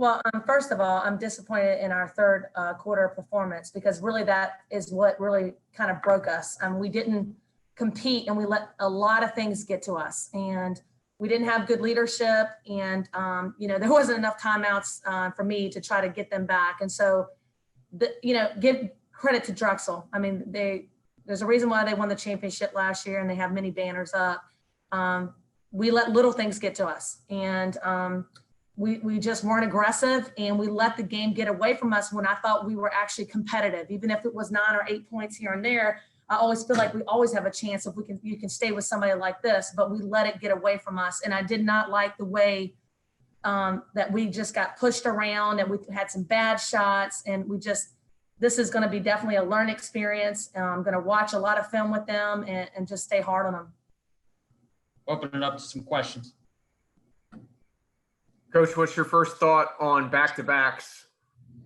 Well, first of all, I'm disappointed in our third quarter performance because really that is what really kind of broke us. We didn't compete and we let a lot of things get to us, and we didn't have good leadership, and there wasn't enough timeouts for me to try to get them back. And so, give credit to Drexel. I mean, there's a reason why they won the championship last year and they have many banners up. We let little things get to us, and we just weren't aggressive, and we let the game get away from us when I thought we were actually competitive. Even if it was 9 or 8 points here and there, I always feel like we always have a chance if you can stay with somebody like this, but we let it get away from us. And I did not like the way that we just got pushed around, and we had some bad shots, and this is going to be definitely a learning experience. I'm going to watch a lot of film with them and just stay hard on them. Open it up to some questions. Coach, what's your first thought on back-to-backs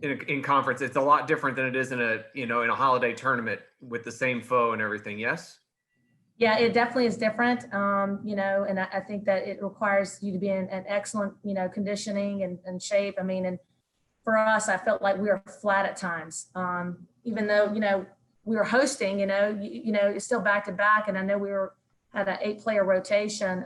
in conference? It's a lot different than it is in a holiday tournament with the same foe and everything. Yes. Yeah, it definitely is different. And I think that it requires you to be in an excellent, conditioning and shape. I mean, and for us, I felt like we were flat at times. Even though, we were hosting, it's still back-to-back, and I know we had an 8-player rotation.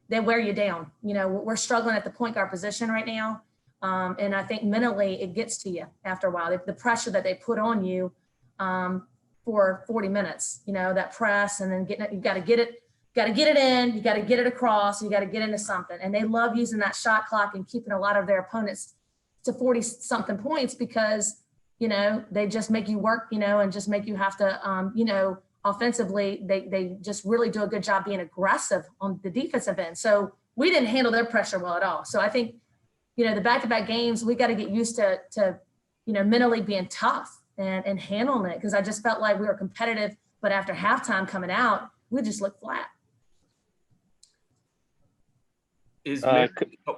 They wear you down. We're struggling at the point guard position right now. And I think mentally it gets to you after a while. The pressure that they put on you for 40 minutes, that press, and then you got to get it in, you got to get it across, you got to get into something. And they love using that shot clock and keeping a lot of their opponents to 40 something points because, they just make you work, and just make you have to, offensively, they just really do a good job being aggressive on the defensive end. So we didn't handle their pressure well at all. So I think, the back-to-back games, we got to get used to mentally being tough and handling it, because I just felt like we were competitive, but after halftime coming out, we just looked flat.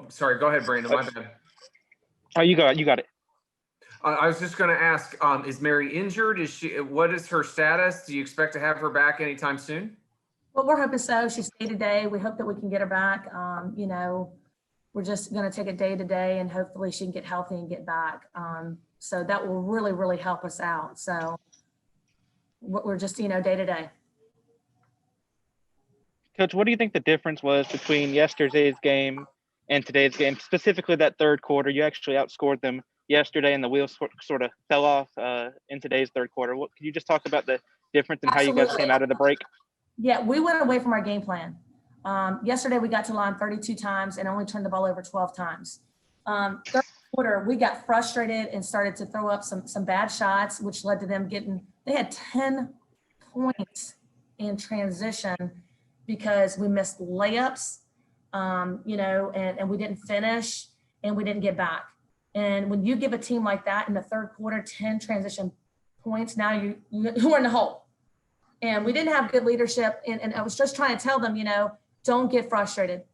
Sorry, go ahead, Brandon. My bad. Oh, you got it. I was just going to ask, is Mary injured? What is her status? Do you expect to have her back anytime soon? Well, we're hoping so. She's day-to-day. We hope that we can get her back. We're just going to take it day-to-day, and hopefully she can get healthy and get back. So that will really, really help us out. So we're just, day-to-day. Coach, what do you think the difference was between yesterday's game and today's game, specifically that third quarter? You actually outscored them yesterday, and the wheels sort of fell off in today's third quarter. Could you just talk about the difference in how you guys came out of the break? Yeah, we went away from our game plan. Yesterday, we got to line 32 times and only turned the ball over 12 times. Third quarter, we got frustrated and started to throw up some bad shots, which led to them they had 10 points in transition because we missed layups, and we didn't finish and we didn't get back. And when you give a team like that in the third quarter, 10 transition points, now you're in the hole. And we didn't have good leadership. And I was just trying to tell them, don't get frustrated.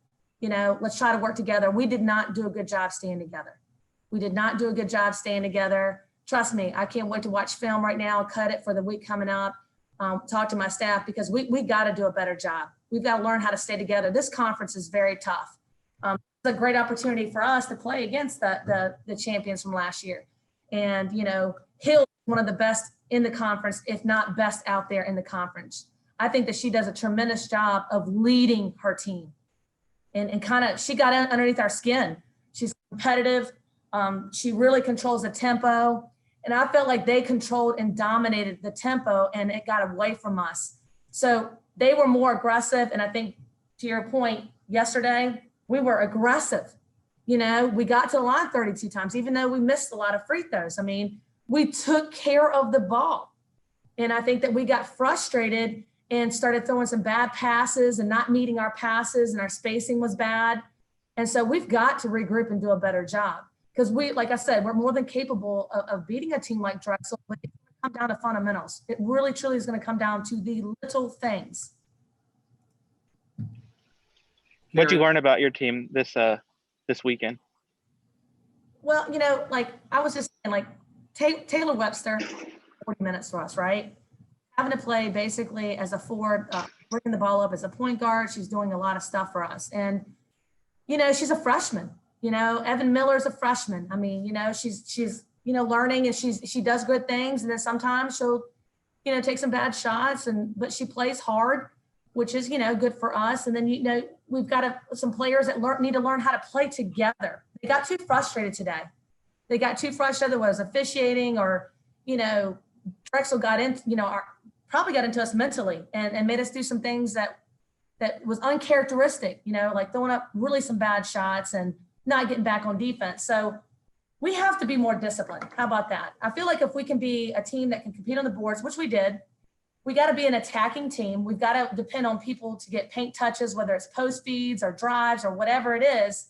Let's try to work together. We did not do a good job staying together. Trust me, I can't wait to watch film right now, cut it for the week coming up, talk to my staff, because we got to do a better job. We've got to learn how to stay together. This conference is very tough. It's a great opportunity for us to play against the champions from last year. And, Hill is one of the best in the conference, if not best out there in the conference. I think that she does a tremendous job of leading her team and she got underneath our skin. She's competitive. She really controls the tempo. And I felt like they controlled and dominated the tempo, and it got away from us. So they were more aggressive. And I think, to your point, yesterday, we were aggressive. We got to the line 32 times, even though we missed a lot of free throws. I mean, we took care of the ball. And I think that we got frustrated and started throwing some bad passes and not meeting our passes, and our spacing was bad. And so we've got to regroup and do a better job, because like I said, we're more than capable of beating a team like Drexel, but it's going to come down to fundamentals. It really, truly is going to come down to the little things. What'd you learn about your team this weekend? Well, I was just saying, Taylor Webster, 40 minutes for us, right? Having to play basically as a forward, bringing the ball up as a point guard. She's doing a lot of stuff for us. And, she's a freshman. Evan Miller's a freshman. I mean, she's learning, and she does good things. And then sometimes she'll, take some bad shots, but she plays hard, which is, good for us. And then, we've got some players that need to learn how to play together. They got too frustrated today. They got too frustrated, whether it was officiating or, Drexel got in, probably got into us mentally and made us do some things that was uncharacteristic, like throwing up really some bad shots and not getting back on defense. So we have to be more disciplined. How about that? I feel like if we can be a team that can compete on the boards, which we did, we got to be an attacking team. We've got to depend on people to get paint touches, whether it's post feeds or drives or whatever it is,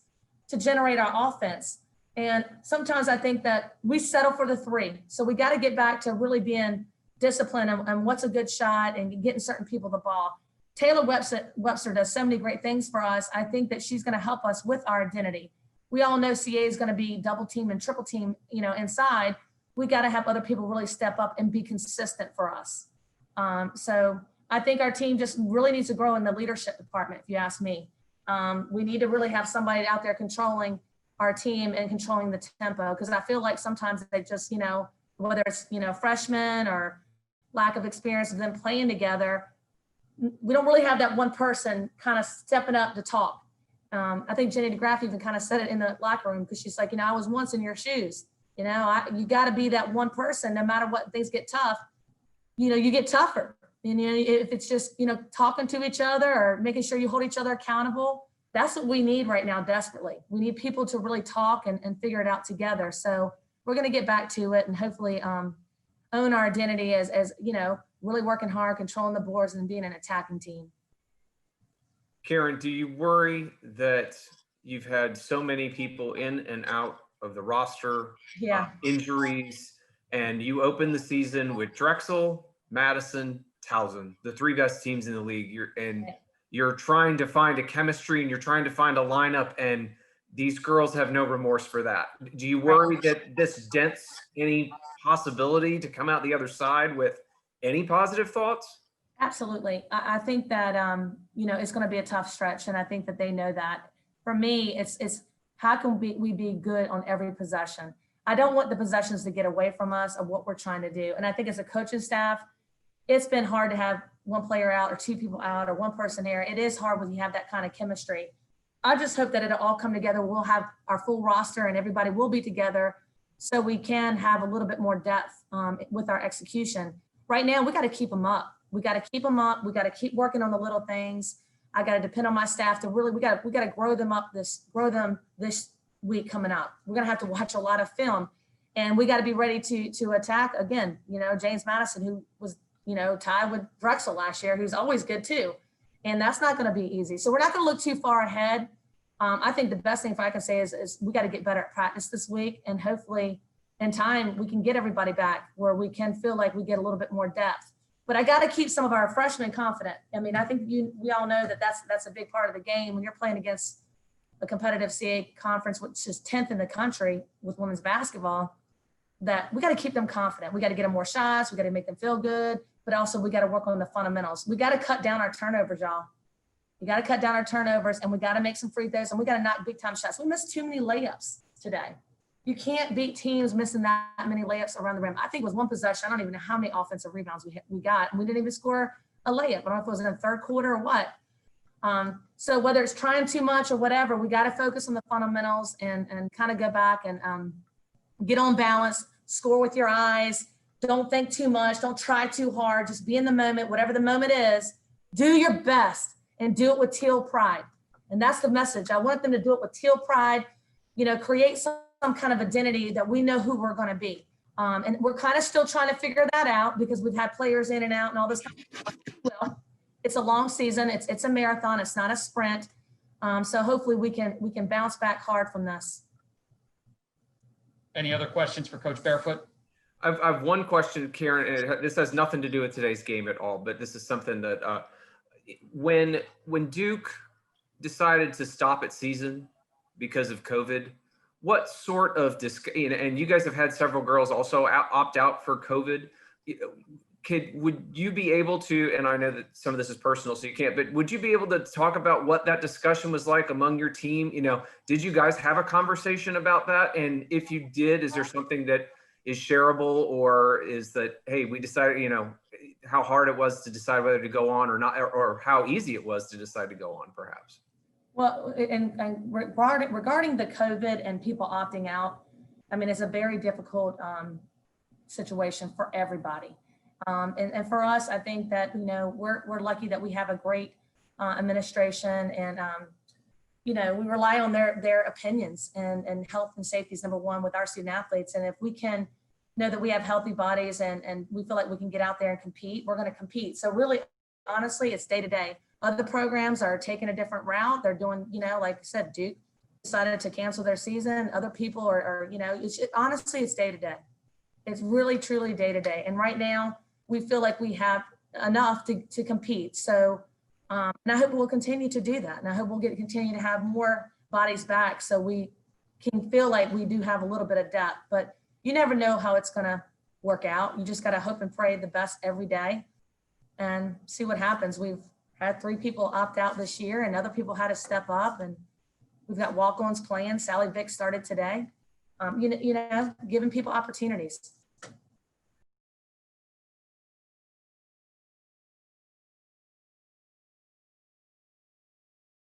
to generate our offense. And sometimes I think that we settle for the three. So we got to get back to really being disciplined and what's a good shot and getting certain people the ball. Taylor Webster does so many great things for us. I think that she's going to help us with our identity. We all know CA is going to be double team and triple team, inside. We got to have other people really step up and be consistent for us. So I think our team just really needs to grow in the leadership department, if you ask me. We need to really have somebody out there controlling our team and controlling the tempo, because I feel like sometimes they just, whether it's, freshmen or lack of experience of them playing together, we don't really have that one person kind of stepping up to talk. I think Jenny DeGraff even kind of said it in the locker room, because she's like, I was once in your shoes. You got to be that one person, no matter what, things get tough, you get tougher. And if it's just, talking to each other or making sure you hold each other accountable, that's what we need right now desperately. We need people to really talk and figure it out together. So we're going to get back to it and hopefully own our identity as really working hard, controlling the boards and being an attacking team. Karen, do you worry that you've had so many people in and out of the roster, injuries, and you open the season with Drexel, Madison, Towson, the three best teams in the league. You're trying to find a chemistry and you're trying to find a lineup, and these girls have no remorse for that. Do you worry that this dents any possibility to come out the other side with any positive thoughts? Absolutely. I think that, it's going to be a tough stretch. And I think that they know that. For me, it's how can we be good on every possession? I don't want the possessions to get away from us of what we're trying to do. And I think as a coaching staff, it's been hard to have one player out or two people out or one person there. It is hard when you have that kind of chemistry. I just hope that it'll all come together. We'll have our full roster and everybody will be together so we can have a little bit more depth with our execution. Right now, we got to keep them up. We got to keep them up. We got to keep working on the little things. I got to depend on my staff to really, we got to grow them this week coming up. We're going to have to watch a lot of film, and we got to be ready to attack again. James Madison, who was, tied with Drexel last year, who's always good too. And that's not going to be easy. So we're not going to look too far ahead. I think the best thing I can say is we got to get better at practice this week, and hopefully in time we can get everybody back where we can feel like we get a little bit more depth. But I got to keep some of our freshmen confident. I mean, I think we all know that that's a big part of the game when you're playing against a competitive CA conference, which is 10th in the country with women's basketball, that we got to keep them confident. We got to get them more shots. We got to make them feel good, but also we got to work on the fundamentals. We got to cut down our turnovers, y'all. We got to cut down our turnovers, and we got to make some free throws, and we got to knock big time shots. We missed too many layups today. You can't beat teams missing that many layups around the rim. I think it was one possession. I don't even know how many offensive rebounds we got, and we didn't even score a layup. I don't know if it was in the third quarter or what. So whether it's trying too much or whatever, we got to focus on the fundamentals and kind of go back and get on balance, score with your eyes. Don't think too much. Don't try too hard. Just be in the moment, whatever the moment is. Do your best and do it with teal pride. And that's the message. I want them to do it with teal pride, create some kind of identity that we know who we're going to be. And we're kind of still trying to figure that out because we've had players in and out and all this kind of stuff. Well, it's a long season. It's a marathon. It's not a sprint. So hopefully we can bounce back hard from this. Any other questions for Coach Barefoot? I've one question, Karen. This has nothing to do with today's game at all, but this is something that when Duke decided to stop its season because of COVID, what sort of and you guys have had several girls also opt out for COVID. would you be able to, and I know that some of this is personal, so you can't, but would you be able to talk about what that discussion was like among your team? You know, did you guys have a conversation about that? And if you did, is there something that is shareable, or is that, hey, we decided, you know, how hard it was to decide whether to go on or not, or how easy it was to decide to go on, perhaps? Well, and regarding the COVID and people opting out, I mean, it's a very difficult situation for everybody. And for us, I think that, you know, we're lucky that we have a great administration, and, you know, we rely on their opinions, and health and safety is number one with our student athletes. And if we can know that we have healthy bodies, and we feel like we can get out there and compete, we're going to compete. So really, honestly, it's day to day. Other programs are taking a different route. They're doing, you know, like I said, Duke decided to cancel their season. Other people are you know, honestly, it's day to day. It's really, truly day to day. And right now, we feel like we have enough to compete. So, and I hope we'll continue to do that. And I hope we'll continue to have more bodies back, so we can feel like we do have a little bit of depth. But you never know how it's going to work out. You just got to hope and pray the best every day and see what happens. We've had 3 people opt out this year, and other people had to step up. And we've got walk-ons playing. Sally Vick started today. You know, giving people opportunities.